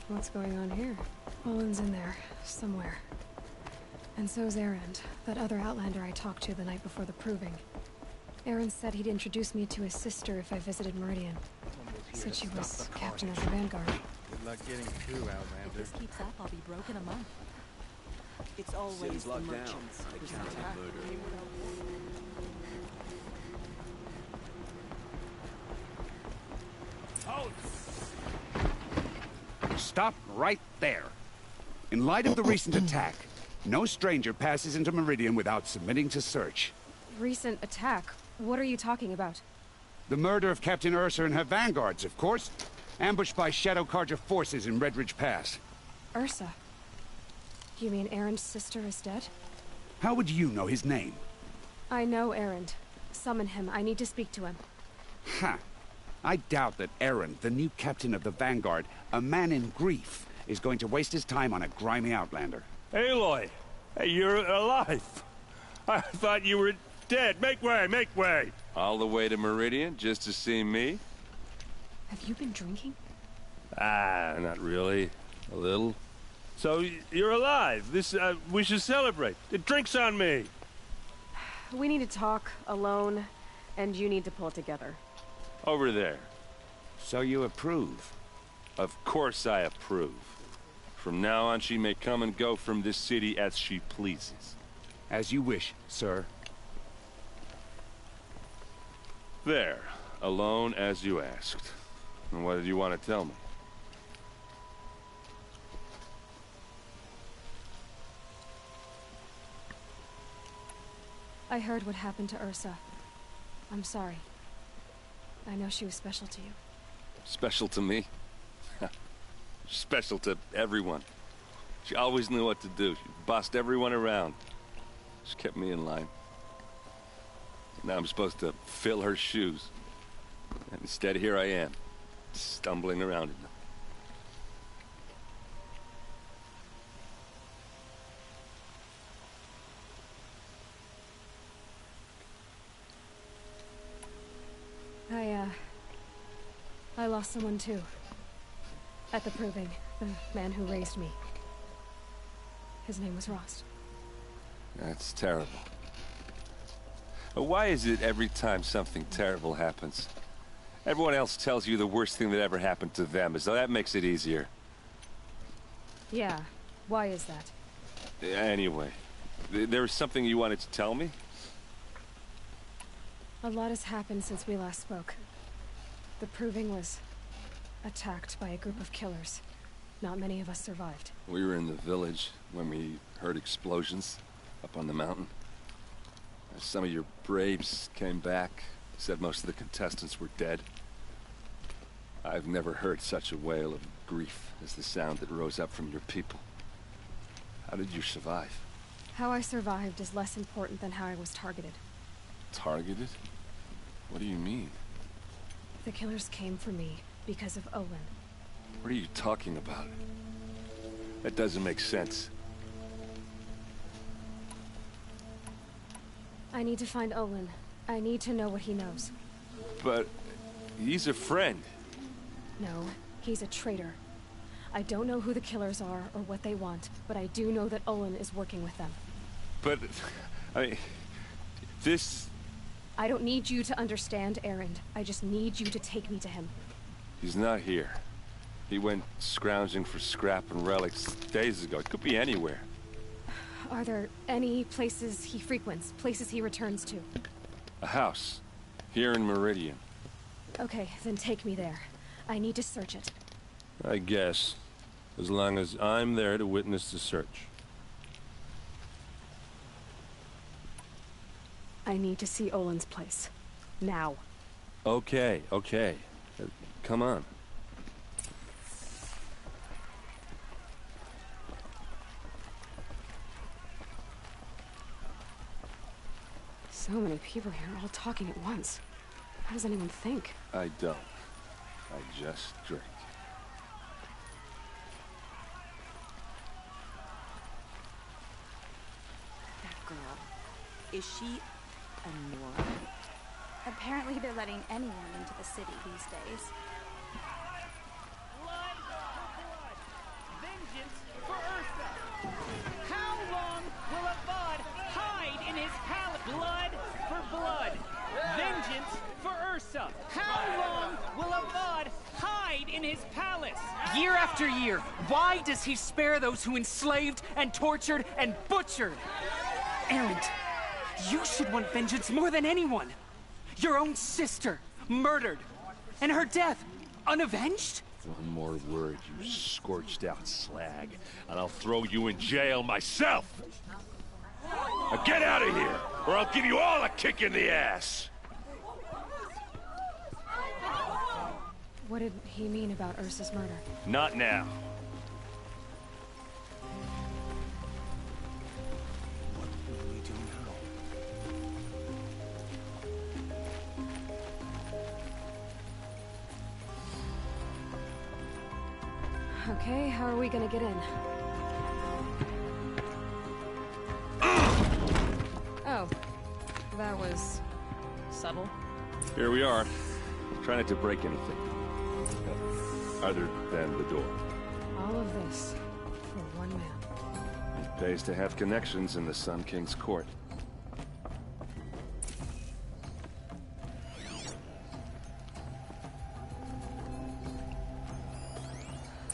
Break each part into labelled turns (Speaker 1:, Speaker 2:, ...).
Speaker 1: What's going on here? Olin's in there, somewhere. And so's Erend, that other Outlander I talked to the night before the proving. Erend said he'd introduce me to his sister if I visited Meridian. He said she was captain of the Vanguard.
Speaker 2: Good luck getting through, Outlander.
Speaker 3: If this keeps up, I'll be broke in a month.
Speaker 4: It's always the merchants who attack.
Speaker 5: Stop right there. In light of the recent attack, no stranger passes into Meridian without submitting to search.
Speaker 1: Recent attack? What are you talking about?
Speaker 5: The murder of Captain Ursa and her vanguards, of course. Ambushed by Shadow Carja forces in Redridge Pass.
Speaker 1: Ursa? You mean Erend's sister is dead?
Speaker 5: How would you know his name?
Speaker 1: I know Erend. Summon him. I need to speak to him.
Speaker 5: Ha! I doubt that Erend, the new captain of the Vanguard, a man in grief, is going to waste his time on a grimy Outlander.
Speaker 6: Aloy! Hey, you're alive! I thought you were dead. Make way, make way!
Speaker 7: All the way to Meridian just to see me?
Speaker 1: Have you been drinking?
Speaker 6: Ah, not really. A little. So, you're alive. We should celebrate. The drink's on me.
Speaker 1: We need to talk, alone, and you need to pull it together.
Speaker 7: Over there.
Speaker 5: So you approve?
Speaker 7: Of course I approve. From now on, she may come and go from this city as she pleases.
Speaker 5: As you wish, sir.
Speaker 7: There. Alone as you asked. And what did you want to tell me?
Speaker 1: I heard what happened to Ursa. I'm sorry. I know she was special to you.
Speaker 7: Special to me? Special to everyone. She always knew what to do. She bossed everyone around. She kept me in line. Now I'm supposed to fill her shoes. And instead, here I am, stumbling around in them.
Speaker 1: I lost someone too. At the proving, the man who raised me. His name was Rost.
Speaker 7: That's terrible. But why is it every time something terrible happens, everyone else tells you the worst thing that ever happened to them, as though that makes it easier?
Speaker 1: Yeah, why is that?
Speaker 7: Anyway, there was something you wanted to tell me?
Speaker 1: A lot has happened since we last spoke. The proving was attacked by a group of killers. Not many of us survived.
Speaker 7: We were in the village when we heard explosions up on the mountain. Some of your braves came back, said most of the contestants were dead. I've never heard such a wail of grief as the sound that rose up from your people. How did you survive?
Speaker 1: How I survived is less important than how I was targeted.
Speaker 7: Targeted? What do you mean?
Speaker 1: The killers came for me because of Olin.
Speaker 7: What are you talking about? That doesn't make sense.
Speaker 1: I need to find Olin. I need to know what he knows.
Speaker 7: But he's a friend.
Speaker 1: No, he's a traitor. I don't know who the killers are or what they want, but I do know that Olin is working with them.
Speaker 7: But, I mean, this...
Speaker 1: I don't need you to understand, Erend. I just need you to take me to him.
Speaker 7: He's not here. He went scrounging for scrap and relics days ago. It could be anywhere.
Speaker 1: Are there any places he frequents, places he returns to?
Speaker 7: A house. Here in Meridian.
Speaker 1: Okay, then take me there. I need to search it.
Speaker 6: I guess. As long as I'm there to witness the search.
Speaker 1: I need to see Olin's place. Now.
Speaker 6: Okay, okay. Come on.
Speaker 1: So many people here, all talking at once. How does anyone think?
Speaker 7: I don't. I just drink.
Speaker 3: That girl. Is she a Nora?
Speaker 8: Apparently they're letting anyone into the city these days.
Speaker 9: How long will Avad hide in his palace? Year after year, why does he spare those who enslaved and tortured and butchered? Erend, you should want vengeance more than anyone. Your own sister, murdered, and her death, unavenged?
Speaker 7: One more word, you scorched out slag, and I'll throw you in jail myself! Now get out of here, or I'll give you all a kick in the ass!
Speaker 1: What did he mean about Ursa's murder?
Speaker 7: Not now.
Speaker 2: What will we do now?
Speaker 1: Okay, how are we gonna get in? Oh, that was subtle.
Speaker 7: Here we are. Try not to break anything. Other than the door.
Speaker 1: All of this for one man.
Speaker 7: It pays to have connections in the Sun King's court.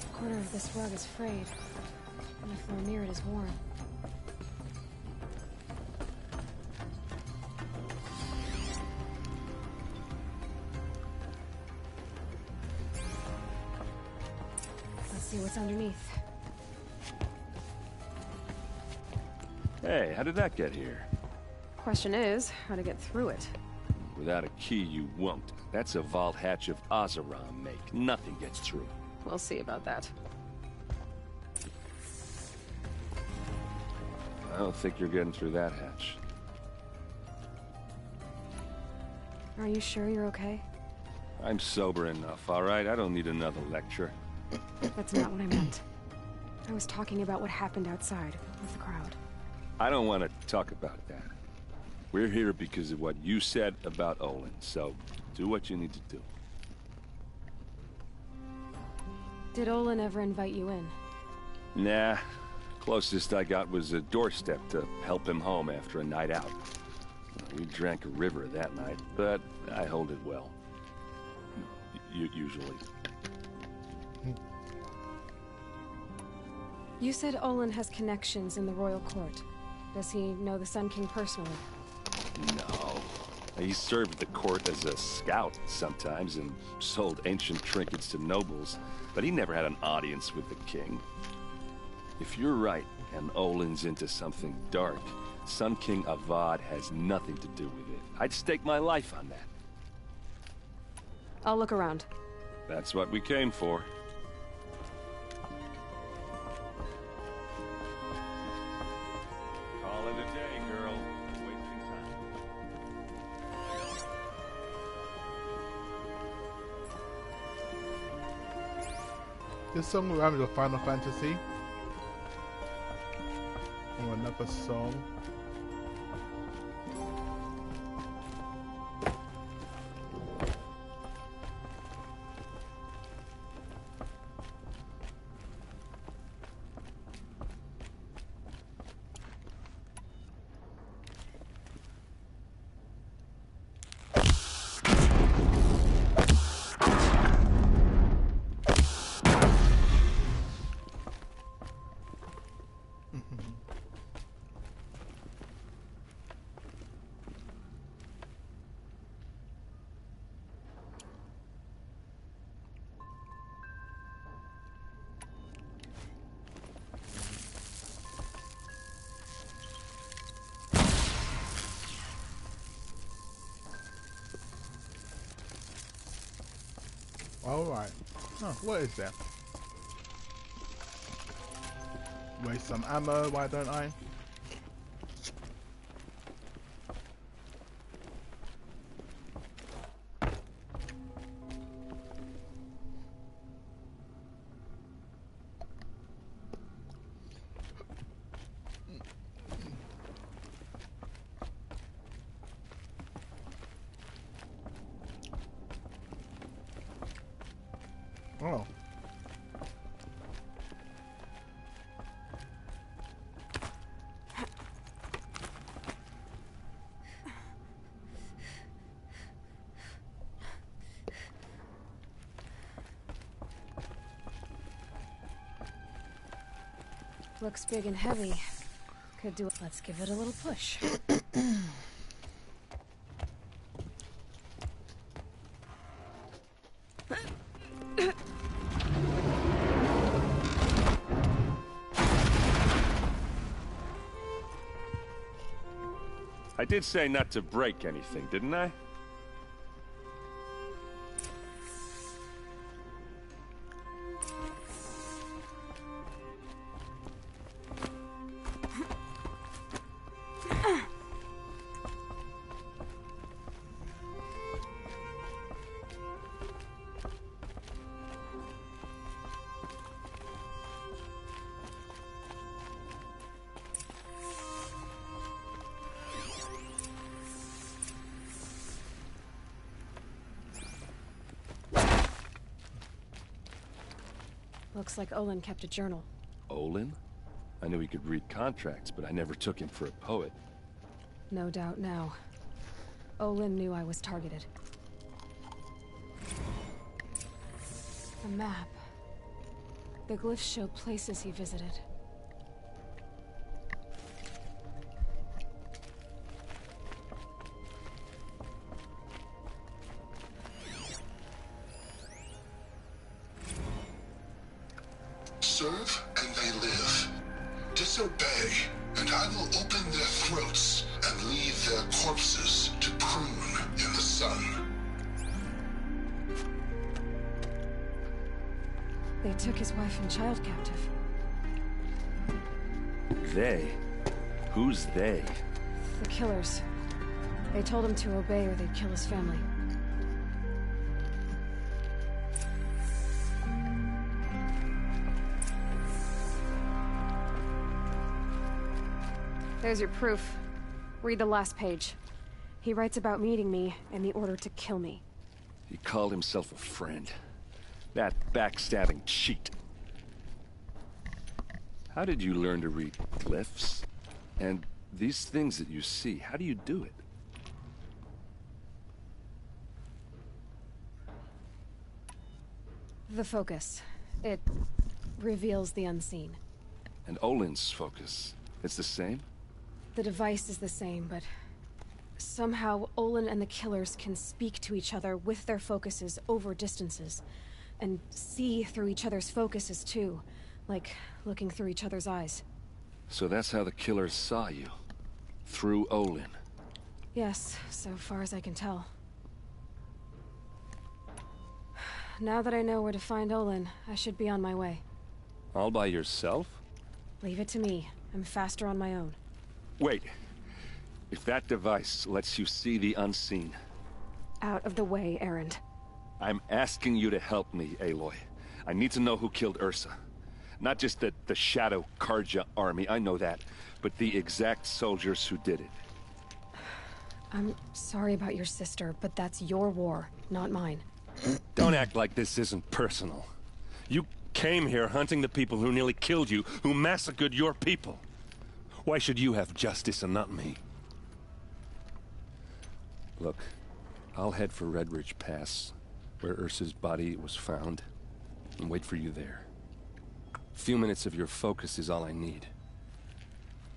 Speaker 1: A corner of this rug is frayed, and the floor near it is worn. Let's see what's underneath.
Speaker 7: Hey, how did that get here?
Speaker 1: Question is, how to get through it.
Speaker 7: Without a key, you won't. That's a vault hatch of Azeram make. Nothing gets through.
Speaker 1: We'll see about that.
Speaker 7: I don't think you're getting through that hatch.
Speaker 1: Are you sure you're okay?
Speaker 7: I'm sober enough, all right? I don't need another lecture.
Speaker 1: That's not what I meant. I was talking about what happened outside with the crowd.
Speaker 7: I don't want to talk about that. We're here because of what you said about Olin, so do what you need to do.
Speaker 1: Did Olin ever invite you in?
Speaker 7: Nah. Closest I got was a doorstep to help him home after a night out. We drank a river that night, but I hold it well. Usually.
Speaker 1: You said Olin has connections in the royal court. Does he know the Sun King personally?
Speaker 7: No. He served the court as a scout sometimes and sold ancient trinkets to nobles, but he never had an audience with the king. If you're right, and Olin's into something dark, Sun King Avad has nothing to do with it. I'd stake my life on that.
Speaker 1: I'll look around.
Speaker 7: That's what we came for. Call it a day, girl. Wasting time.
Speaker 10: This song reminds me of Final Fantasy. Or another song. Alright. Oh, what is that? Waste some ammo, why don't I? Oh.
Speaker 1: looks big and heavy. Could do it. Let's give it a little push.
Speaker 6: I did say not to break anything, didn't I?
Speaker 1: Looks like Olin kept a journal.
Speaker 7: Olin? I knew he could read contracts, but I never took him for a poet.
Speaker 1: No doubt now. Olin knew I was targeted. A map. The glyphs show places he visited.
Speaker 11: Serve and they live. Disobey, and I will open their throats and leave their corpses to prune in the sun.
Speaker 1: They took his wife and child captive.
Speaker 7: They? Who's they?
Speaker 1: The killers. They told him to obey or they'd kill his family. There's your proof. Read the last page. He writes about meeting me and the order to kill me.
Speaker 7: He called himself a friend. That backstabbing cheat. How did you learn to read glyphs? And these things that you see, how do you do it?
Speaker 1: The focus. It reveals the unseen.
Speaker 7: And Olin's focus, it's the same?
Speaker 1: The device is the same, but somehow Olin and the killers can speak to each other with their focuses over distances. And see through each other's focuses, too. Like looking through each other's eyes.
Speaker 7: So that's how the killers saw you? Through Olin?
Speaker 1: Yes, so far as I can tell. Now that I know where to find Olin, I should be on my way.
Speaker 6: All by yourself?
Speaker 1: Leave it to me. I'm faster on my own.
Speaker 7: Wait. If that device lets you see the unseen...
Speaker 1: Out of the way, Erend.
Speaker 7: I'm asking you to help me, Aloy. I need to know who killed Ursa. Not just the Shadow Karja army, I know that, but the exact soldiers who did it.
Speaker 1: I'm sorry about your sister, but that's your war, not mine.
Speaker 6: Don't act like this isn't personal. You came here hunting the people who nearly killed you, who massacred your people. Why should you have justice and not me?
Speaker 7: Look, I'll head for Red Ridge Pass, where Ursa's body was found, and wait for you there. A few minutes of your focus is all I need.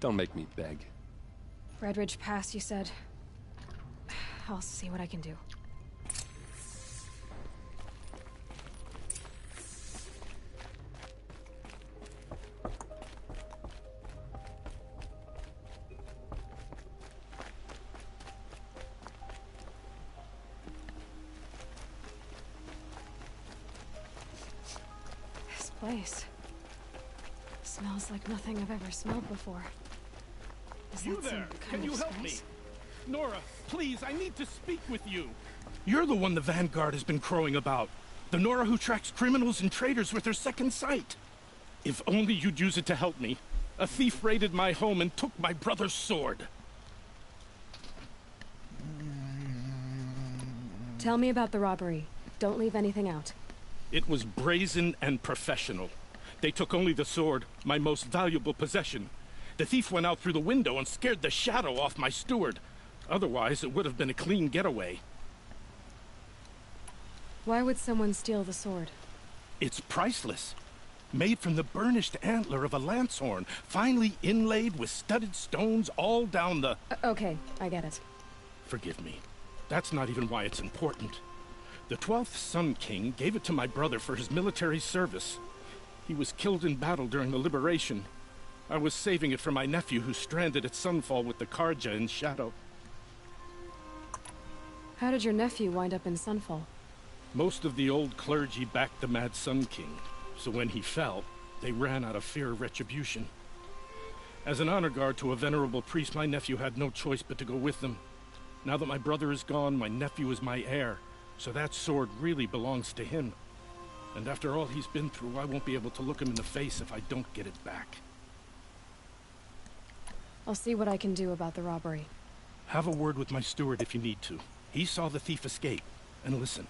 Speaker 7: Don't make me beg.
Speaker 1: Red Ridge Pass, you said? I'll see what I can do. This place smells like nothing I've ever smelled before. Is
Speaker 12: You
Speaker 1: that some
Speaker 12: there!
Speaker 1: kind
Speaker 12: Can
Speaker 1: of
Speaker 12: you help me?
Speaker 1: spice?
Speaker 12: Nora, please, I need to speak with you. You're the one the Vanguard has been crowing about. The Nora who tracks criminals and traitors with her second sight. If only you'd use it to help me. A thief raided my home and took my brother's sword.
Speaker 1: Tell me about the robbery. Don't leave anything out.
Speaker 12: It was brazen and professional. They took only the sword, my most valuable possession. The thief went out through the window and scared the shadow off my steward. Otherwise, it would have been a clean getaway.
Speaker 1: Why would someone steal the sword?
Speaker 12: It's priceless. Made from the burnished antler of a lancehorn, finely inlaid with studded stones all down the...
Speaker 1: Okay, I get it.
Speaker 12: Forgive me. That's not even why it's important. The 12th Sun King gave it to my brother for his military service. He was killed in battle during the liberation. I was saving it for my nephew who's stranded at Sunfall with the Karja in Shadow.
Speaker 1: How did your nephew wind up in Sunfall?
Speaker 12: Most of the old clergy backed the Mad Sun King, so when he fell, they ran out of fear of retribution. As an honor guard to a venerable priest, my nephew had no choice but to go with them. Now that my brother is gone, my nephew is my heir, so that sword really belongs to him. And after all he's been through, I won't be able to look him in the face if I don't get it back.
Speaker 1: I'll see what I can do about the robbery.
Speaker 12: Have a word with my steward if you need to. He saw the thief escape. And listen,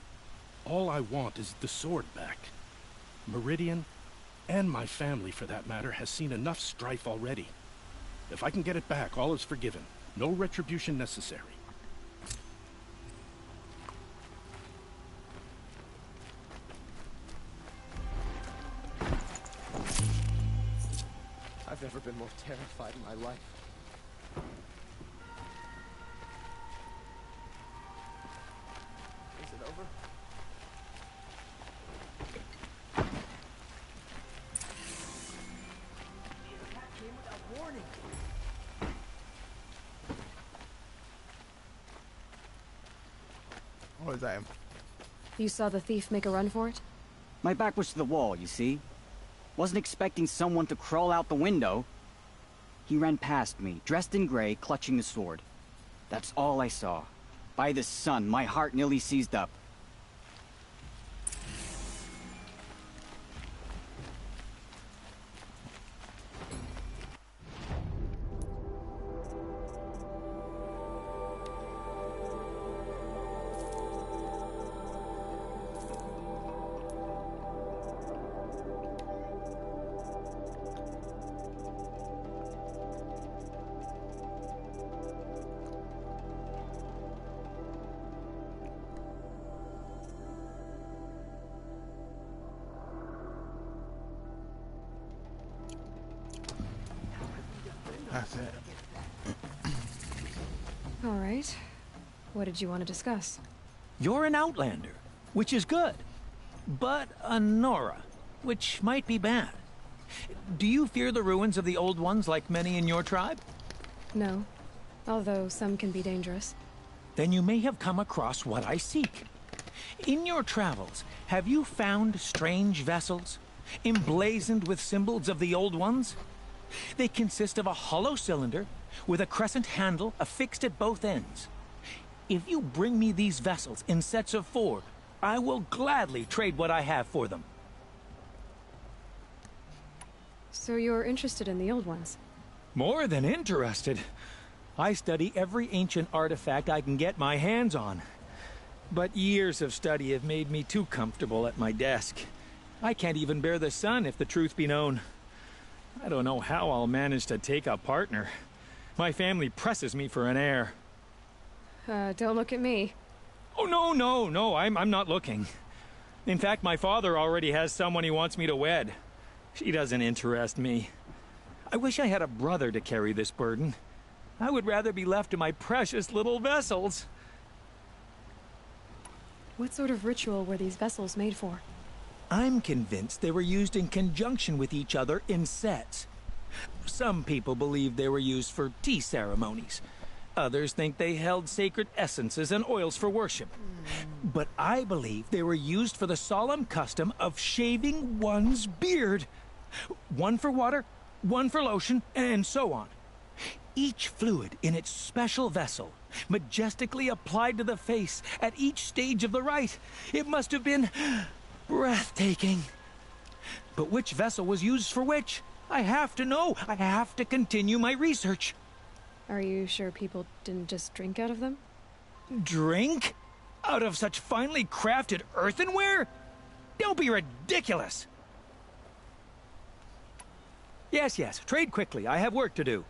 Speaker 12: all I want is the sword back. Meridian, and my family for that matter, has seen enough strife already. If I can get it back, all is forgiven. No retribution necessary.
Speaker 13: I've never been more terrified in my life. Is it over? The attack came without warning.
Speaker 10: What was that?
Speaker 1: You saw the thief make a run for it?
Speaker 14: My back was to the wall, you see? Wasn't expecting someone to crawl out the window. He ran past me, dressed in gray, clutching the sword. That's all I saw. By the sun, my heart nearly seized up.
Speaker 10: That's it.
Speaker 1: All right. What did you want to discuss?
Speaker 15: You're an outlander, which is good. But a Nora, which might be bad. Do you fear the ruins of the old ones like many in your tribe?
Speaker 1: No. Although some can be dangerous.
Speaker 15: Then you may have come across what I seek. In your travels, have you found strange vessels, emblazoned with symbols of the old ones? They consist of a hollow cylinder with a crescent handle affixed at both ends. If you bring me these vessels in sets of 4, I will gladly trade what I have for them.
Speaker 1: So you're interested in the old ones?
Speaker 15: More than interested. I study every ancient artifact I can get my hands on. But years of study have made me too comfortable at my desk. I can't even bear the sun, if the truth be known. I don't know how I'll manage to take a partner. My family presses me for an heir.
Speaker 1: Don't look at me.
Speaker 15: Oh, no, I'm not looking. In fact, my father already has someone he wants me to wed. She doesn't interest me. I wish I had a brother to carry this burden. I would rather be left to my precious little vessels.
Speaker 1: What sort of ritual were these vessels made for?
Speaker 15: I'm convinced they were used in conjunction with each other in sets. Some people believe they were used for tea ceremonies. Others think they held sacred essences and oils for worship. But I believe they were used for the solemn custom of shaving one's beard. One for water, one for lotion, and so on. Each fluid in its special vessel, majestically applied to the face at each stage of the rite. It must have been breathtaking. But which vessel was used for which? I have to know. I have to continue my research.
Speaker 1: Are you sure people didn't just drink out of them?
Speaker 15: Drink? Out of such finely crafted earthenware? Don't be ridiculous. Yes, trade quickly. I have work to do.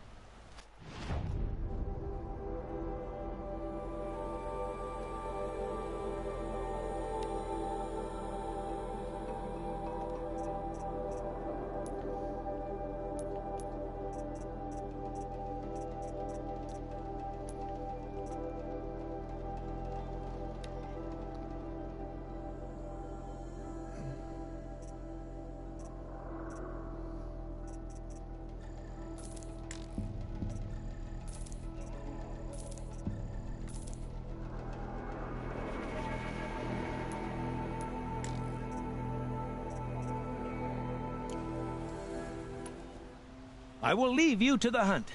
Speaker 15: I will leave you to the hunt.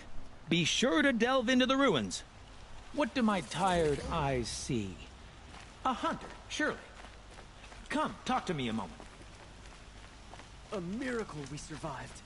Speaker 15: Be sure to delve into the ruins. What do my tired eyes see? A hunter, surely. Come, talk to me a moment.
Speaker 13: A miracle we survived.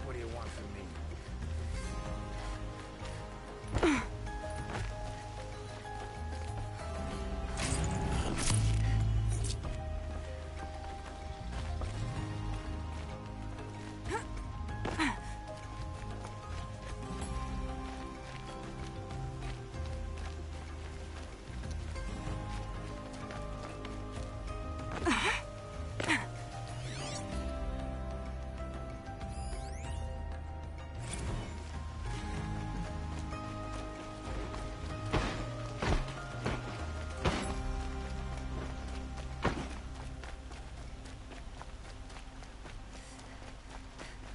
Speaker 15: What do you want from me?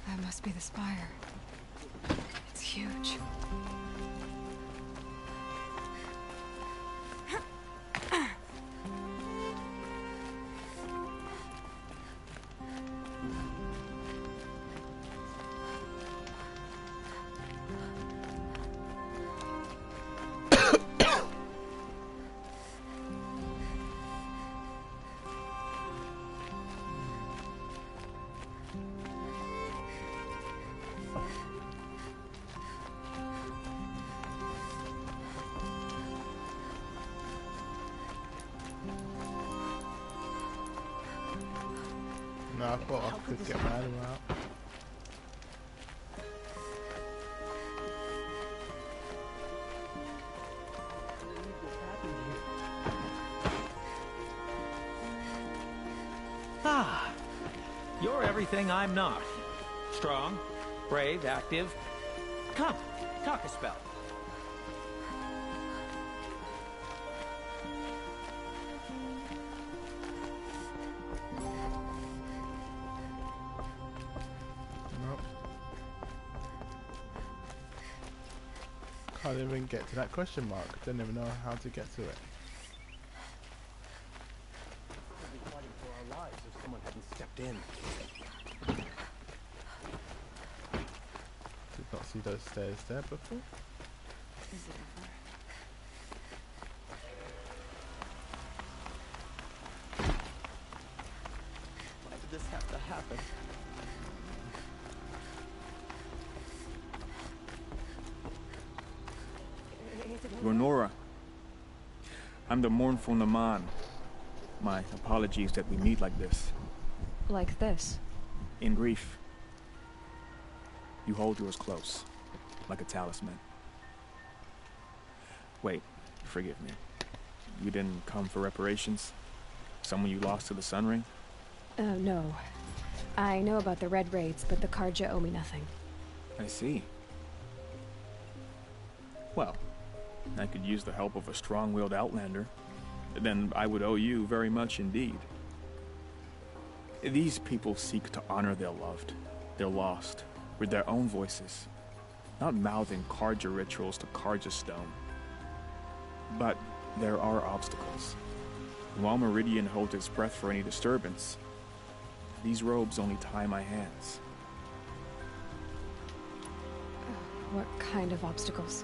Speaker 1: That must be the spire. It's huge.
Speaker 10: No, I thought I could get my arrow out.
Speaker 15: Ah, you're everything I'm not. Strong, brave, active. Come, talk a spell.
Speaker 10: Nope. Can't even get to that question mark. Don't even know how to get to it.
Speaker 13: We'd be fighting for our lives if someone hadn't stepped in.
Speaker 10: Did not see those stairs there before.
Speaker 3: Is it over?
Speaker 13: Why did this have to happen?
Speaker 16: Lenora, I'm the mournful Naman. My apologies that we meet like this.
Speaker 1: Like this?
Speaker 16: In grief. You hold yours close. like a talisman. Wait, forgive me. You didn't come for reparations? Someone you lost to the Sun Ring?
Speaker 1: No. I know about the Red Raids, but the Karja owe me nothing.
Speaker 16: I see. Well, I could use the help of a strong-willed outlander. Then I would owe you very much indeed. These people seek to honor their loved, their lost, with their own voices, not mouthing Karja rituals to Karja stone. But there are obstacles. While Meridian holds its breath for any disturbance, these robes only tie my hands.
Speaker 1: What kind of obstacles?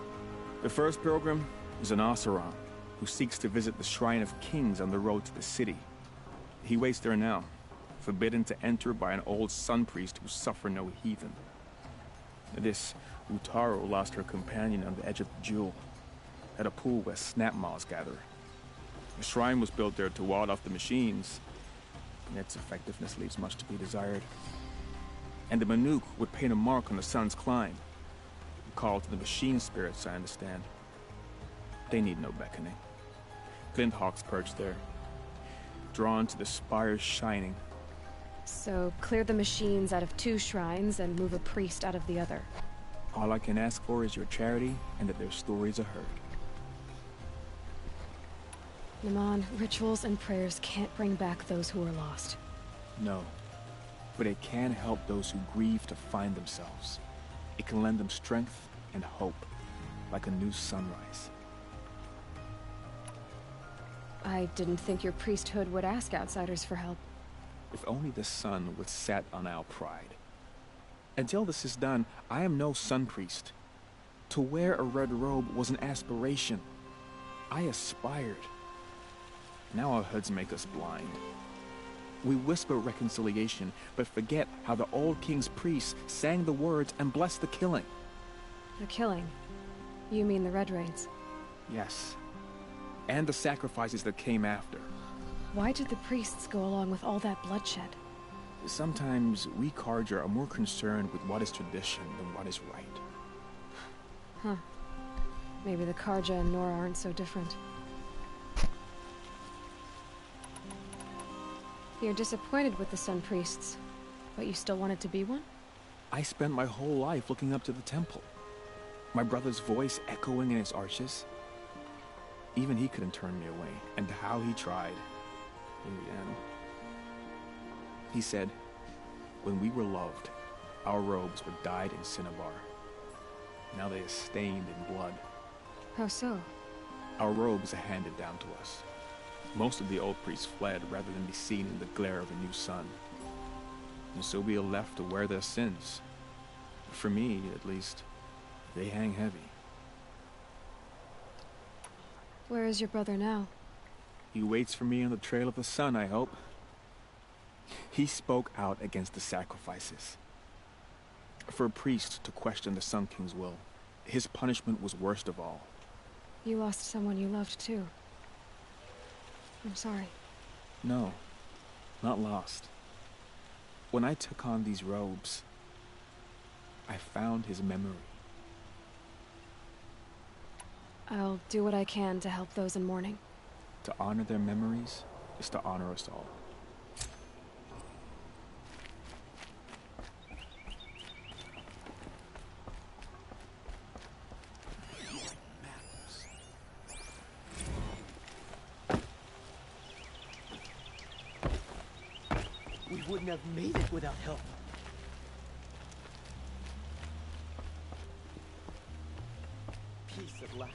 Speaker 16: The first pilgrim is an Oseram, who seeks to visit the Shrine of Kings on the road to the city. He waits there now, forbidden to enter by an old sun priest who suffer no heathen. This Utaru lost her companion on the edge of the Jewel, at a pool where snap moths gather. The shrine was built there to ward off the machines, and its effectiveness leaves much to be desired. And the Manuk would paint a mark on the sun's climb, a call to the machine spirits, I understand. They need no beckoning. Glint hawks perch there, drawn to the spires shining.
Speaker 1: So, clear the machines out of 2 shrines and move a priest out of the other.
Speaker 16: All I can ask for is your charity and that their stories are heard.
Speaker 1: Naman, rituals and prayers can't bring back those who are lost.
Speaker 16: No, but it can help those who grieve to find themselves. It can lend them strength and hope, like a new sunrise.
Speaker 1: I didn't think your priesthood would ask outsiders for help.
Speaker 16: If only the sun would set on our pride. Until this is done, I am no sun priest. To wear a red robe was an aspiration. I aspired. Now our hoods make us blind. We whisper reconciliation, but forget how the old king's priests sang the words and blessed the killing.
Speaker 1: The killing? You mean the Red Raids?
Speaker 16: Yes. And the sacrifices that came after.
Speaker 1: Why did the priests go along with all that bloodshed?
Speaker 16: Sometimes we Karja are more concerned with what is tradition than what is right.
Speaker 1: Huh. Maybe the Karja and Nora aren't so different. You're disappointed with the Sun Priests, but you still wanted to be one?
Speaker 16: I spent my whole life looking up to the temple. My brother's voice echoing in its arches. Even he couldn't turn me away, and how he tried. In the end. He said, when we were loved, our robes were dyed in cinnabar. Now they are stained in blood.
Speaker 1: How so?
Speaker 16: Our robes are handed down to us. Most of the old priests fled rather than be seen in the glare of a new sun. And so we are left to wear their sins. For me, at least, they hang heavy.
Speaker 1: Where is your brother now?
Speaker 16: He waits for me on the trail of the sun, I hope. He spoke out against the sacrifices. For a priest to question the Sun King's will, his punishment was worst of all.
Speaker 1: You lost someone you loved too. I'm sorry.
Speaker 16: No, not lost. When I took on these robes, I found his memory.
Speaker 1: I'll do what I can to help those in mourning.
Speaker 16: To honor their memories is to honor us all.
Speaker 4: We wouldn't have made it without help. Peace at last.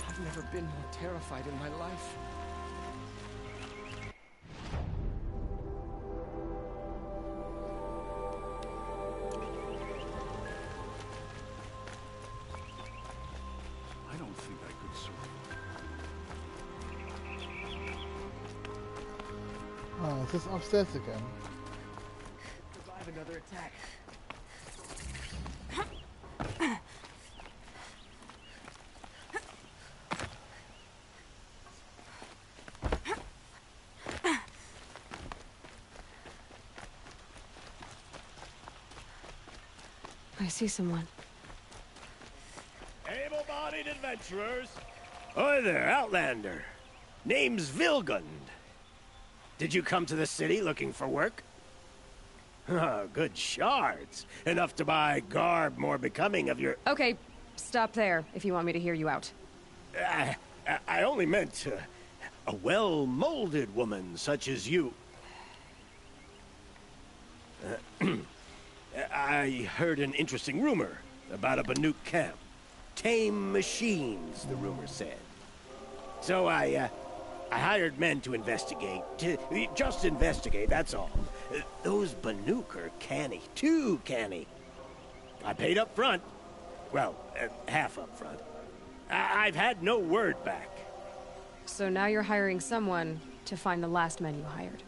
Speaker 4: I've never been more terrified in my life.
Speaker 10: Oh, is this upstairs again?
Speaker 4: Survive another attack.
Speaker 1: I see someone.
Speaker 17: Able-bodied adventurers. Hi there, Outlander. Name's Vilgund. Did you come to the city looking for work? Oh, good shards. Enough to buy garb more becoming of your...
Speaker 18: Okay, stop there if you want me to hear you out.
Speaker 17: I only meant a well-molded woman such as you. I heard an interesting rumor about a Banuk camp. Tame machines, the rumor said. So I hired men to investigate. Just investigate, that's all. Those Banuk are canny. Too canny. I paid up front. Well, half up front. I've had no word back.
Speaker 18: So now you're hiring someone to find the last men you hired.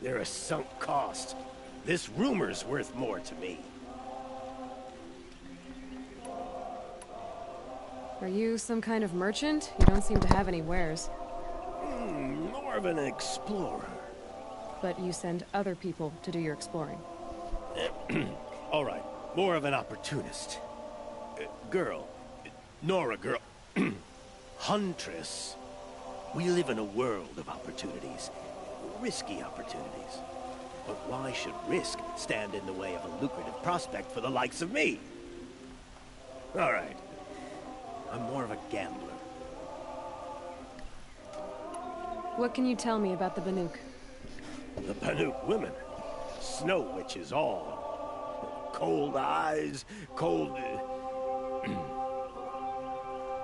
Speaker 17: They're a sunk cost. This rumor's worth more to me.
Speaker 18: Are you some kind of merchant? You don't seem to have any wares.
Speaker 17: More of an explorer.
Speaker 18: But you send other people to do your exploring.
Speaker 17: All right, more of an opportunist. Girl. Nora, girl. Huntress. We live in a world of opportunities. Risky opportunities. But why should risk stand in the way of a lucrative prospect for the likes of me? All right. I'm more of a gambler.
Speaker 18: What can you tell me about the Banuk?
Speaker 17: The Banuk women. Snow witches all. Cold eyes, cold...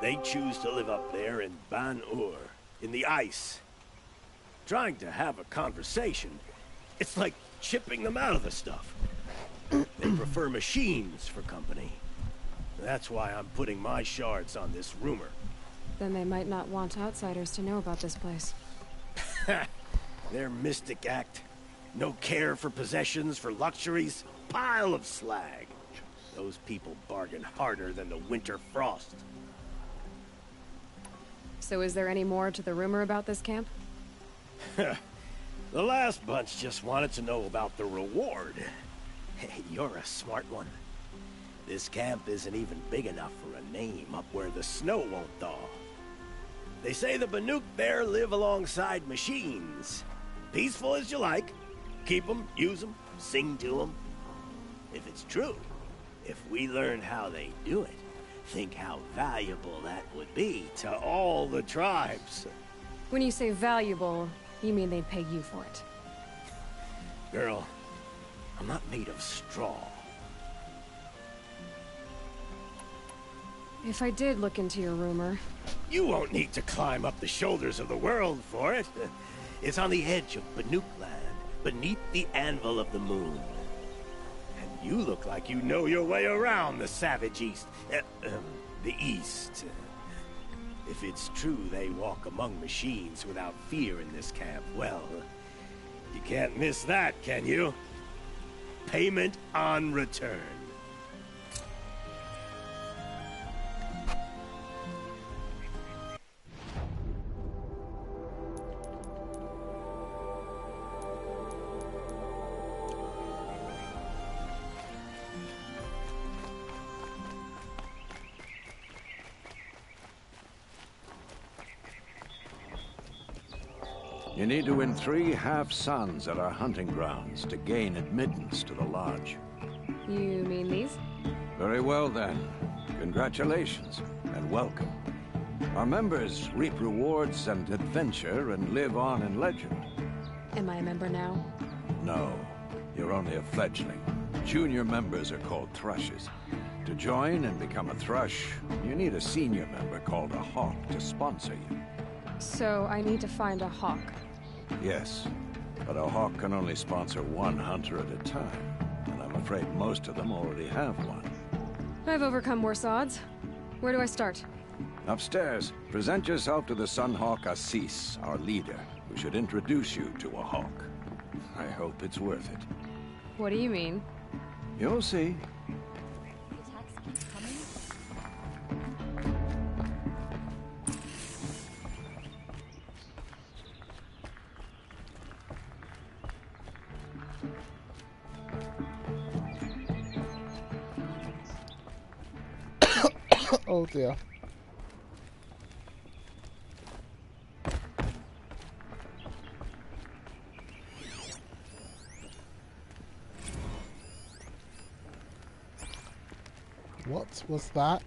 Speaker 17: They choose to live up there in Ban-Ur, in the ice. Trying to have a conversation, it's like chipping them out of the stuff. They prefer machines for company. That's why I'm putting my shards on this rumor.
Speaker 1: Then they might not want outsiders to know about this place.
Speaker 17: Their mystic act. No care for possessions, for luxuries. Pile of slag. Those people bargain harder than the winter frost.
Speaker 18: So is there any more to the rumor about this camp?
Speaker 17: The last bunch just wanted to know about the reward. Hey, you're a smart one. This camp isn't even big enough for a name up where the snow won't thaw. They say the Banuk there live alongside machines. Peaceful as you like. Keep them, use them, sing to them. If it's true, if we learn how they do it, think how valuable that would be to all the tribes.
Speaker 18: When you say valuable, you mean they'd pay you for it.
Speaker 17: Girl, I'm not made of straw.
Speaker 1: If I did look into your rumor...
Speaker 17: You won't need to climb up the shoulders of the world for it. It's on the edge of Banuk land, beneath the anvil of the moon. And you look like you know your way around the savage east. The east. If it's true they walk among machines without fear in this camp, well, you can't miss that, can you? Payment on return.
Speaker 19: You need to win 3 half-suns at our hunting grounds to gain admittance to the lodge.
Speaker 18: You mean these?
Speaker 19: Very well, then. Congratulations, and welcome. Our members reap rewards and adventure and live on in legend.
Speaker 18: Am I a member now?
Speaker 19: No, you're only a fledgling. Junior members are called thrushes. To join and become a thrush, you need a senior member called a hawk to sponsor you.
Speaker 18: So I need to find a hawk.
Speaker 19: Yes, but a hawk can only sponsor 1 hunter at a time, and I'm afraid most of them already have one.
Speaker 18: I've overcome worse odds. Where do I start?
Speaker 19: Upstairs, present yourself to the Sunhawk Assis, our leader, who should introduce you to a hawk. I hope it's worth it.
Speaker 18: What do you mean?
Speaker 19: You'll see.
Speaker 10: Oh dear. What was that?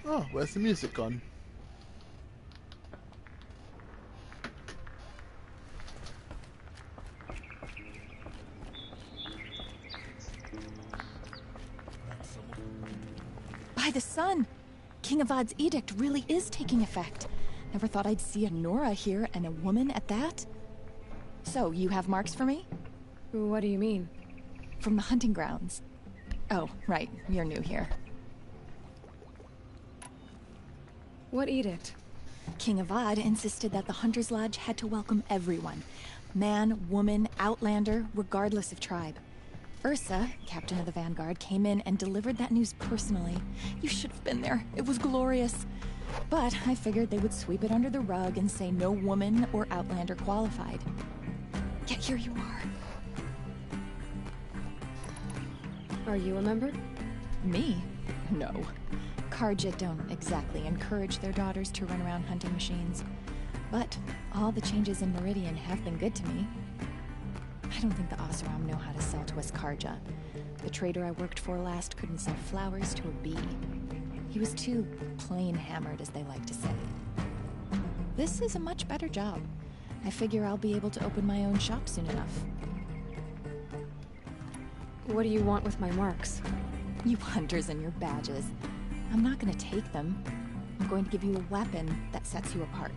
Speaker 10: Oh, where's the music gone?
Speaker 20: By the sun! King Avad's edict really is taking effect. Never thought I'd see a Nora here, and a woman at that. So, you have marks for me?
Speaker 1: What do you mean?
Speaker 20: From the hunting grounds. Oh, right, you're new here.
Speaker 1: What edict?
Speaker 20: King Avad insisted that the Hunter's Lodge had to welcome everyone. Man, woman, outlander, regardless of tribe. Ursa, captain of the Vanguard, came in and delivered that news personally. You should have been there. It was glorious. But I figured they would sweep it under the rug and say no woman or outlander qualified. Yet here you are.
Speaker 1: Are you a member?
Speaker 20: Me? No. Karja don't exactly encourage their daughters to run around hunting machines. But all the changes in Meridian have been good to me. I don't think the Oseram know how to sell to us Karja. The trader I worked for last couldn't sell flowers to a bee. He was too plain hammered, as they like to say. This is a much better job. I figure I'll be able to open my own shop soon enough.
Speaker 1: What do you want with my marks?
Speaker 20: You hunters and your badges. I'm not going to take them. I'm going to give you a weapon that sets you apart.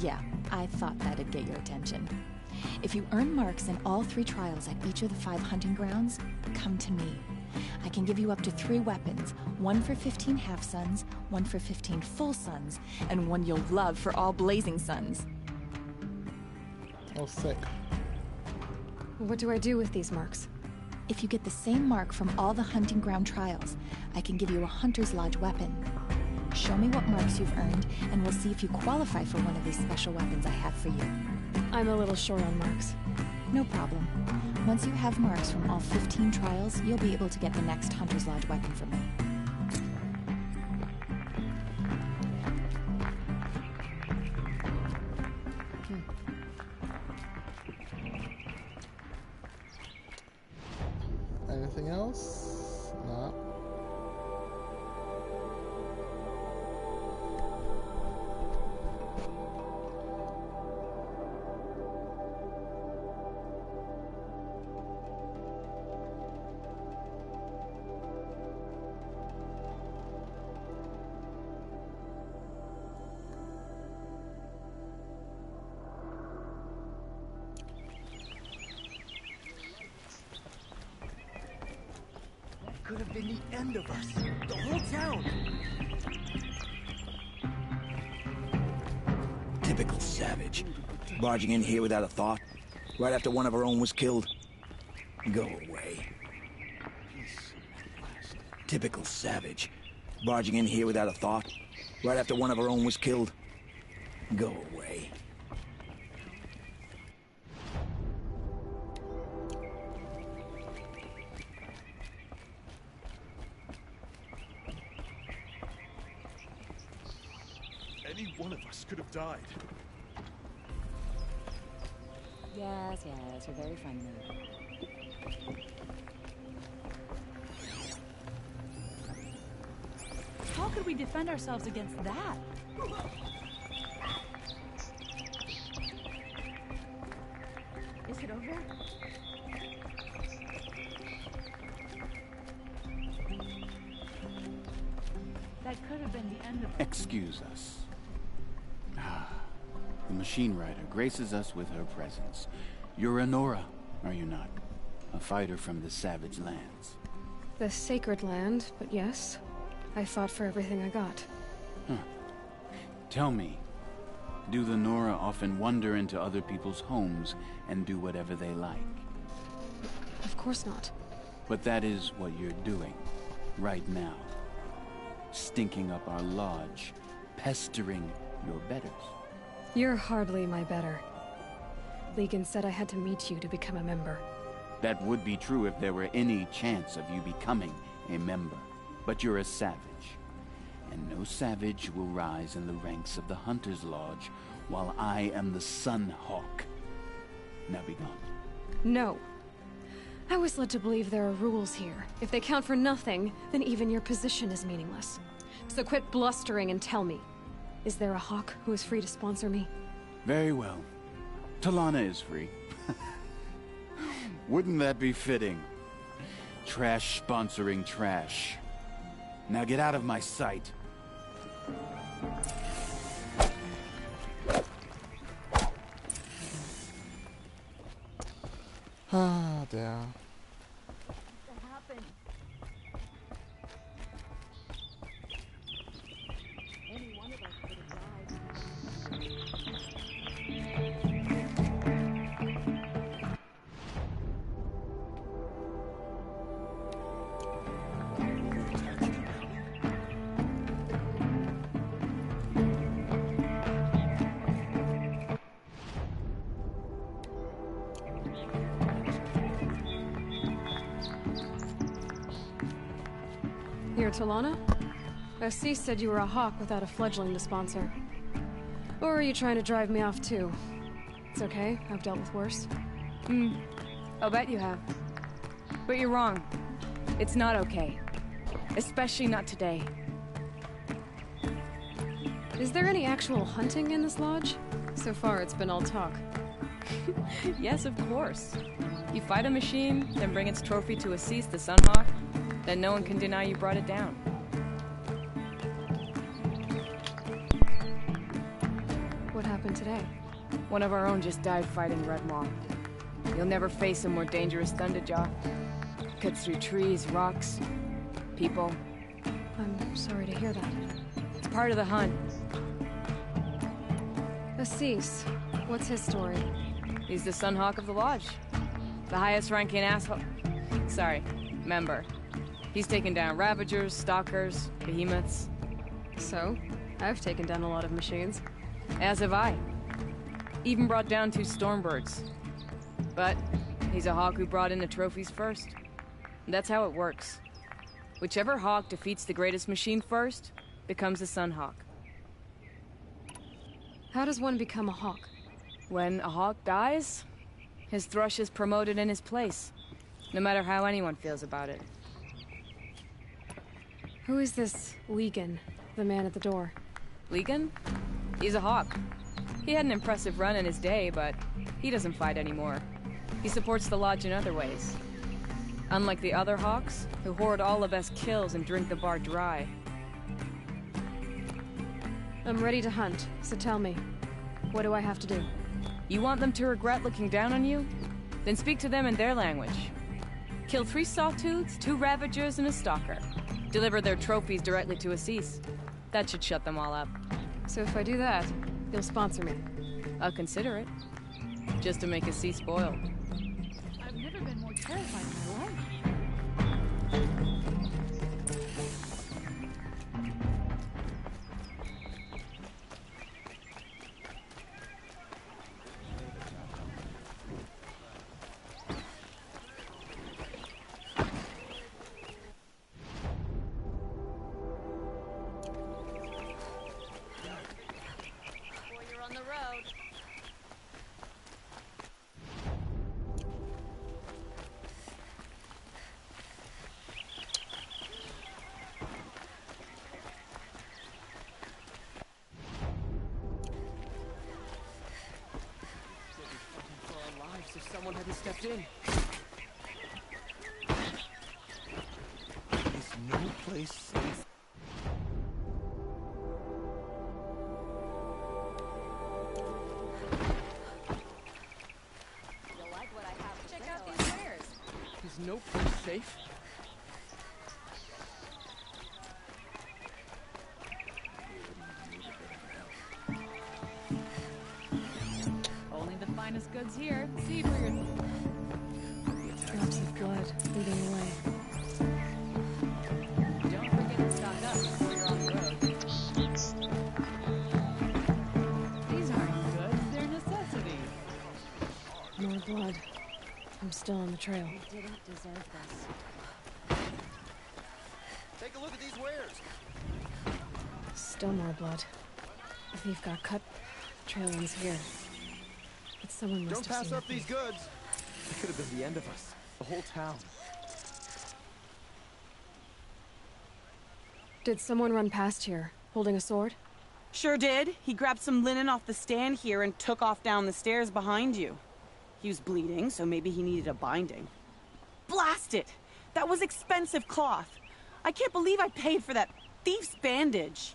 Speaker 20: Yeah, I thought that'd get your attention. If you earn marks in all 3 trials at each of the 5 hunting grounds, come to me. I can give you up to 3 weapons, 1 for 15 half-suns, 1 for 15 full suns, and 1 you'll love for all blazing suns.
Speaker 10: Oh, sick.
Speaker 1: What do I do with these marks?
Speaker 20: If you get the same mark from all the hunting ground trials, I can give you a Hunter's Lodge weapon. Show me what marks you've earned, and we'll see if you qualify for one of these special weapons I have for you.
Speaker 1: I'm a little short on marks.
Speaker 20: No problem. Once you have marks from all 15 trials, you'll be able to get the next Hunter's Lodge weapon from me.
Speaker 10: Anything else? No.
Speaker 17: Could have been the end of us. The whole town.
Speaker 21: Typical savage. Barging in here without a thought. Right after one of our own was killed. Go away. Typical savage. Barging in here without a thought. Right after one of our own was killed. Go away.
Speaker 22: Any one of us could have died.
Speaker 23: Yes, you're very friendly.
Speaker 24: How could we defend ourselves against that?
Speaker 23: Is it over?
Speaker 24: That could have been the end of it.
Speaker 2: Excuse us. The machine rider graces us with her presence. You're a Nora, are you not? A fighter from the Savage Lands.
Speaker 1: The Sacred Land, but yes. I fought for everything I got.
Speaker 2: Huh. Tell me, do the Nora often wander into other people's homes and do whatever they like?
Speaker 1: Of course not.
Speaker 2: But that is what you're doing, right now. Stinking up our lodge, pestering your betters.
Speaker 1: You're hardly my better. Legan said I had to meet you to become a member.
Speaker 2: That would be true if there were any chance of you becoming a member. But you're a savage. And no savage will rise in the ranks of the Hunter's Lodge while I am the Sun Hawk. Now be gone.
Speaker 1: No. I was led to believe there are rules here. If they count for nothing, then even your position is meaningless. So quit blustering and tell me. Is there a Hawk who is free to sponsor me?
Speaker 2: Very well. Talana is free. Wouldn't that be fitting? Trash sponsoring trash. Now get out of my sight.
Speaker 10: Ah, der.
Speaker 1: Here, Talana? Assis said you were a Hawk without a fledgling to sponsor. Or are you trying to drive me off too? It's okay, I've dealt with worse.
Speaker 5: I'll bet you have. But you're wrong. It's not okay. Especially not today.
Speaker 1: Is there any actual hunting in this lodge? So far, it's been all talk.
Speaker 5: Yes, of course. You fight a machine, then bring its trophy to Assis the Sunhawk, then no one can deny you brought it down.
Speaker 1: What happened today?
Speaker 5: One of our own just died fighting Red Maw. You'll never face a more dangerous Thunderjaw. Cuts through trees, rocks, people.
Speaker 1: I'm sorry to hear that.
Speaker 5: It's part of the hunt.
Speaker 1: Assis, what's his story?
Speaker 5: He's the Sunhawk of the Lodge. The highest ranking asshole... Sorry, member. He's taken down Ravagers, Stalkers, Behemoths.
Speaker 1: So? I've taken down a lot of machines.
Speaker 5: As have I. Even brought down 2 Stormbirds. But he's a Hawk who brought in the trophies first. That's how it works. Whichever Hawk defeats the greatest machine first, becomes a Sunhawk.
Speaker 1: How does one become a Hawk?
Speaker 5: When a Hawk dies, his Thrush is promoted in his place. No matter how anyone feels about it.
Speaker 1: Who is this Legan, the man at the door?
Speaker 5: Legan? He's a Hawk. He had an impressive run in his day, but he doesn't fight anymore. He supports the Lodge in other ways. Unlike the other Hawks, who hoard all the best kills and drink the bar dry.
Speaker 1: I'm ready to hunt, so tell me, what do I have to do?
Speaker 5: You want them to regret looking down on you? Then speak to them in their language. Kill 3 Sawtooths, 2 Ravagers, and a Stalker. Deliver their trophies directly to Assis. That should shut them all up.
Speaker 1: So if I do that, you'll sponsor me?
Speaker 5: I'll consider it. Just to make Assis spoiled.
Speaker 24: I've never been more terrified in my life.
Speaker 4: If someone hadn't stepped in.
Speaker 8: Is no place safe?
Speaker 6: hope we're safe.
Speaker 24: Only the finest goods here. See for your
Speaker 1: Drops of blood leading away.
Speaker 24: Don't forget to stock up before you're on the road. These aren't goods, they're necessities.
Speaker 1: More blood. I'm still on the trail.
Speaker 23: You didn't deserve this.
Speaker 8: Take a look at these wares.
Speaker 1: Still more blood. The thief got cut. The trail ends here. But someone must
Speaker 8: Don't
Speaker 1: have
Speaker 8: pass
Speaker 1: seen
Speaker 8: up
Speaker 1: the
Speaker 8: these
Speaker 1: thief.
Speaker 8: goods.
Speaker 6: It could have been the end of us. The whole town.
Speaker 1: Did someone run past here, holding a sword?
Speaker 3: Sure did. He grabbed some linen off the stand here and took off down the stairs behind you. He was bleeding, so maybe he needed a binding. Blast it! That was expensive cloth. I can't believe I paid for that thief's bandage.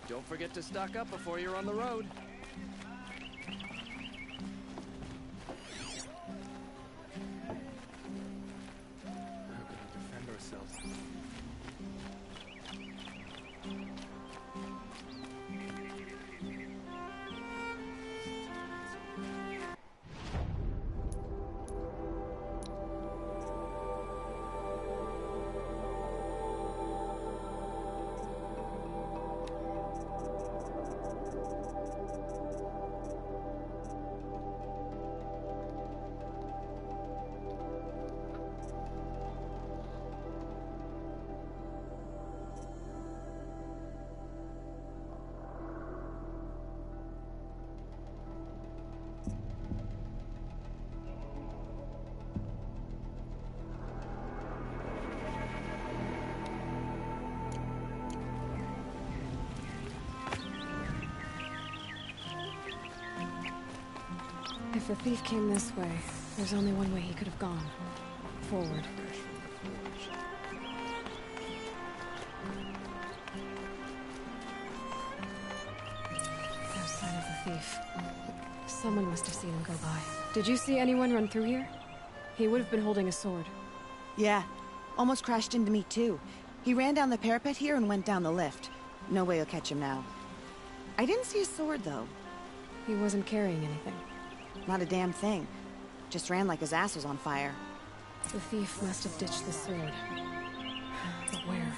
Speaker 8: Don't forget to stock up before you're on the road.
Speaker 6: How can we defend ourselves?
Speaker 1: If the thief came this way, there's only one way he could have gone. Forward. No sign of the thief. Someone must have seen him go by. Did you see anyone run through here? He would have been holding a sword.
Speaker 9: Yeah. Almost crashed into me, too. He ran down the parapet here and went down the lift. No way you'll catch him now. I didn't see a sword, though.
Speaker 1: He wasn't carrying anything.
Speaker 9: Not a damn thing. Just ran like his ass was on fire.
Speaker 1: The thief must have ditched the sword. But where?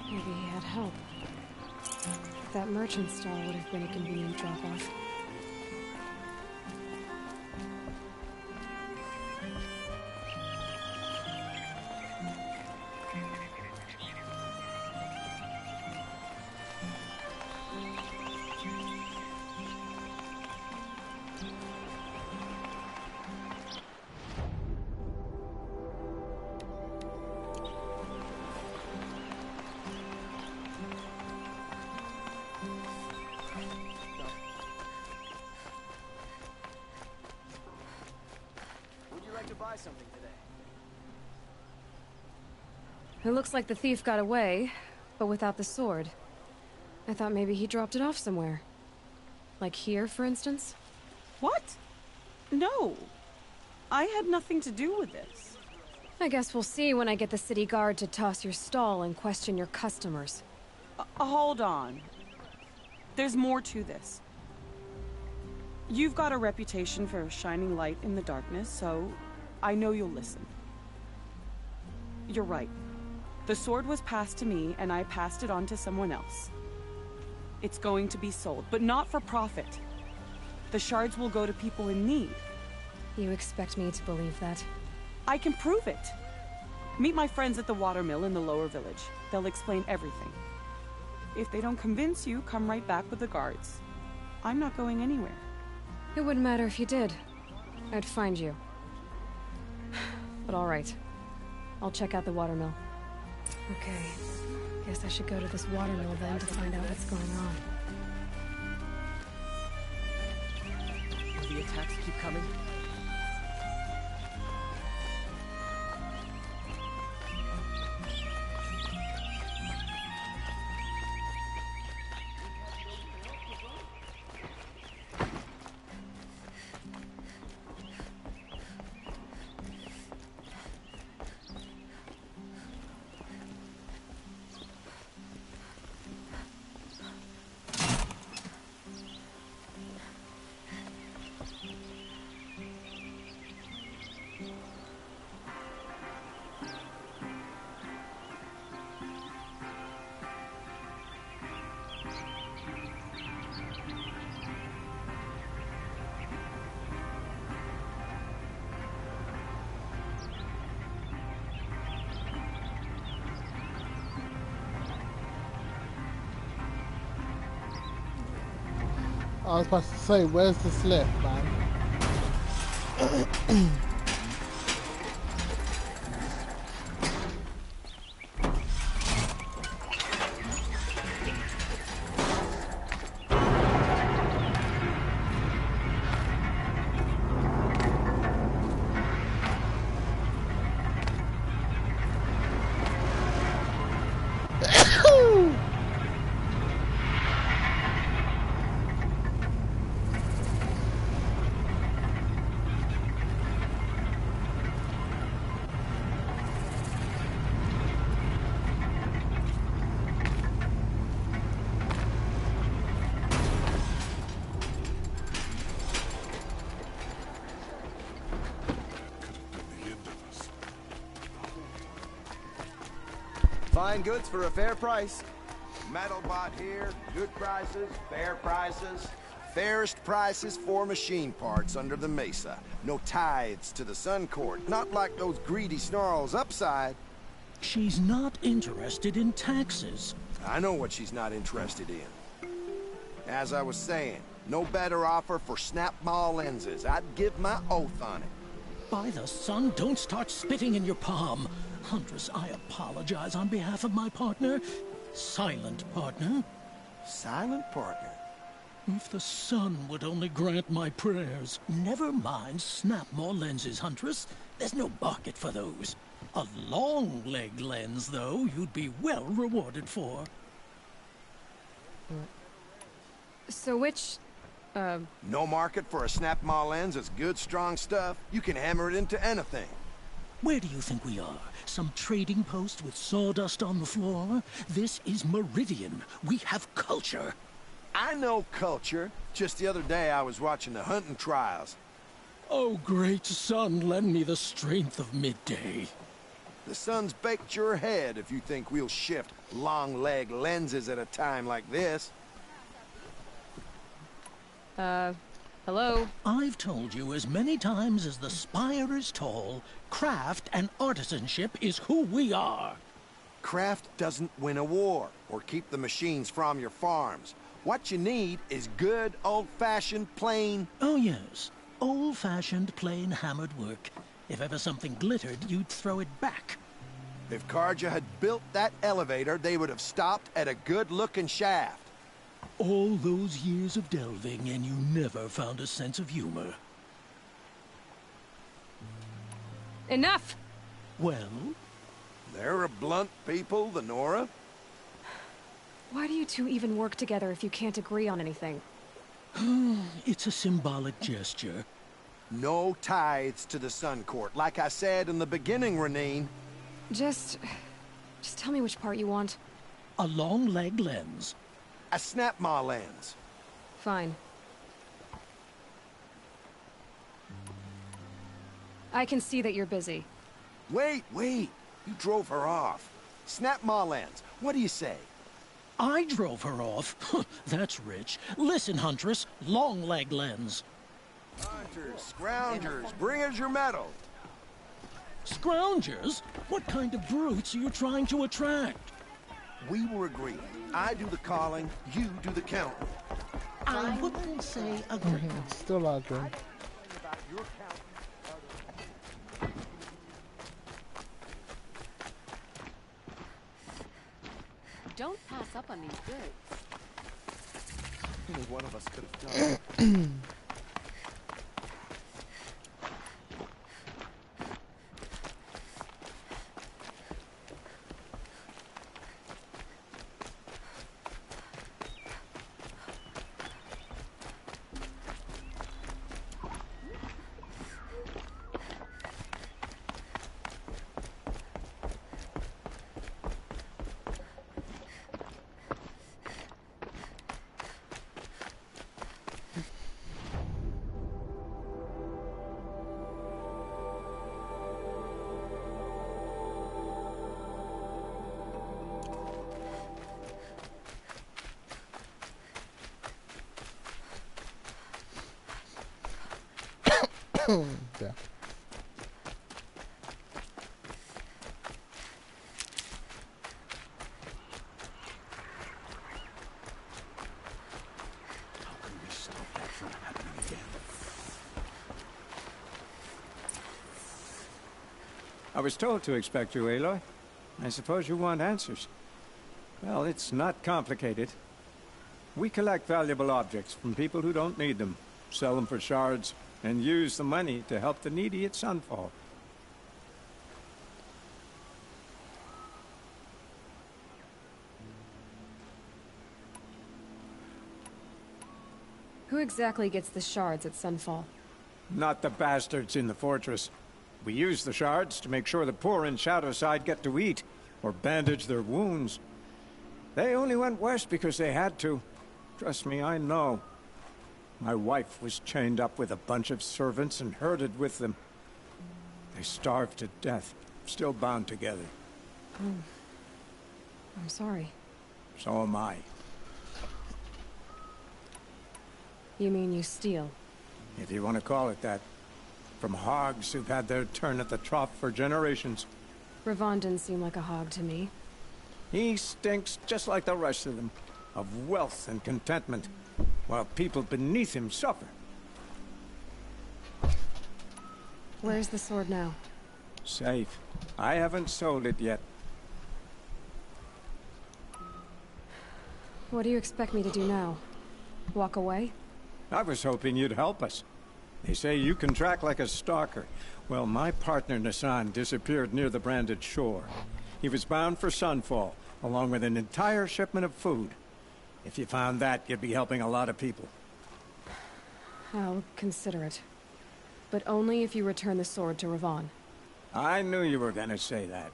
Speaker 1: Maybe he had help. That merchant stall would have been a convenient drop-off.
Speaker 8: Buy something today.
Speaker 1: It looks like the thief got away, but without the sword. I thought maybe he dropped it off somewhere. Like here, for instance?
Speaker 3: What? No. I had nothing to do with this.
Speaker 1: I guess we'll see when I get the city guard to toss your stall and question your customers.
Speaker 3: Hold on. There's more to this. You've got a reputation for shining light in the darkness, so I know you'll listen. You're right. The sword was passed to me, and I passed it on to someone else. It's going to be sold, but not for profit. The shards will go to people in need.
Speaker 1: You expect me to believe that?
Speaker 3: I can prove it. Meet my friends at the watermill in the lower village. They'll explain everything. If they don't convince you, come right back with the guards. I'm not going anywhere.
Speaker 1: It wouldn't matter if you did. I'd find you. But all right. I'll check out the watermill. Okay. Guess I should go to this watermill then to find out what's going on.
Speaker 6: Will the attacks keep coming?
Speaker 10: I was about to say, where's this lift, man?
Speaker 8: Fine goods for a fair price. Metal bought here, good prices, fair prices. Fairest prices for machine parts under the mesa. No tithes to the Sun Court, not like those greedy snarls upside.
Speaker 15: She's not interested in taxes.
Speaker 8: I know what she's not interested in. As I was saying, no better offer for snap mall lenses. I'd give my oath on it.
Speaker 15: By the sun, don't start spitting in your palm. Huntress, I apologize on behalf of my partner. Silent partner.
Speaker 8: Silent partner?
Speaker 15: If the sun would only grant my prayers. Never mind snap more lenses, Huntress. There's no market for those. A long leg lens, though, you'd be well rewarded for.
Speaker 18: So which,
Speaker 8: No market for a snap mall lens is good, strong stuff. You can hammer it into anything.
Speaker 15: Where do you think we are? Some trading post with sawdust on the floor? This is Meridian. We have culture.
Speaker 8: I know culture. Just the other day I was watching the hunting trials.
Speaker 15: Oh, great sun, lend me the strength of midday.
Speaker 8: The sun's baked your head if you think we'll shift long leg lenses at a time like this.
Speaker 18: Hello?
Speaker 15: I've told you as many times as the spire is tall, craft and artisanship is who we are.
Speaker 8: Craft doesn't win a war or keep the machines from your farms. What you need is good, old-fashioned, plain...
Speaker 15: Oh, yes. Old-fashioned, plain hammered work. If ever something glittered, you'd throw it back.
Speaker 8: If Karja had built that elevator, they would have stopped at a good-looking shaft.
Speaker 15: All those years of delving, and you never found a sense of humor.
Speaker 18: Enough!
Speaker 15: Well?
Speaker 8: They're a blunt people, the Nora.
Speaker 18: Why do you two even work together if you can't agree on anything?
Speaker 15: It's a symbolic gesture.
Speaker 8: No tithes to the Sun Court, like I said in the beginning, Renine.
Speaker 1: Just tell me which part you want.
Speaker 15: A long leg lens.
Speaker 8: A snap ma lens.
Speaker 1: Fine. I can see that you're busy.
Speaker 8: Wait. You drove her off. Snap ma lens. What do you say?
Speaker 15: I drove her off? That's rich. Listen, Huntress. Long leg lens.
Speaker 8: Hunters, scroungers, bring us your metal.
Speaker 15: Scroungers? What kind of brutes are you trying to attract?
Speaker 8: We were agreed. I do the calling, you do the counting.
Speaker 15: I wouldn't say agree.
Speaker 10: Still arguing.
Speaker 23: Don't pass up on these goods.
Speaker 6: Only one of us could have done it.
Speaker 10: Yeah.
Speaker 6: How can we stop
Speaker 7: was told to expect you, Aloy. I suppose you want answers. Well, it's not complicated. We collect valuable objects from people who don't need them, sell them for shards, and use the money to help the needy at Sunfall.
Speaker 18: Who exactly gets the shards at Sunfall?
Speaker 7: Not the bastards in the fortress. We use the shards to make sure the poor in Shadowside get to eat, or bandage their wounds. They only went west because they had to. Trust me, I know. My wife was chained up with a bunch of servants and herded with them. They starved to death, still bound together.
Speaker 18: I'm sorry.
Speaker 7: So am I.
Speaker 18: You mean you steal?
Speaker 7: If you want to call it that. From hogs who've had their turn at the trough for generations.
Speaker 18: Ravon didn't seem like a hog to me.
Speaker 7: He stinks just like the rest of them, of wealth and contentment, while people beneath him suffer.
Speaker 18: Where's the sword now?
Speaker 7: Safe. I haven't sold it yet.
Speaker 18: What do you expect me to do now? Walk away?
Speaker 7: I was hoping you'd help us. They say you can track like a stalker. Well, my partner Nassan disappeared near the branded shore. He was bound for Sunfall, along with an entire shipment of food. If you found that, you'd be helping a lot of people.
Speaker 18: I'll consider it. But only if you return the sword to Ravon.
Speaker 7: I knew you were gonna say that.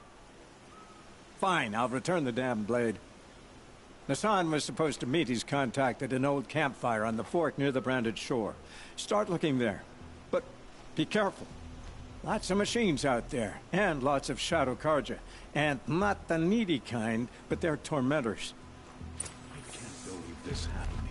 Speaker 7: Fine, I'll return the damn blade. Nassan was supposed to meet his contact at an old campfire on the fork near the branded shore. Start looking there. But be careful. Lots of machines out there, and lots of Shadow Karja. And not the needy kind, but they're tormentors.
Speaker 19: I can't believe this happened.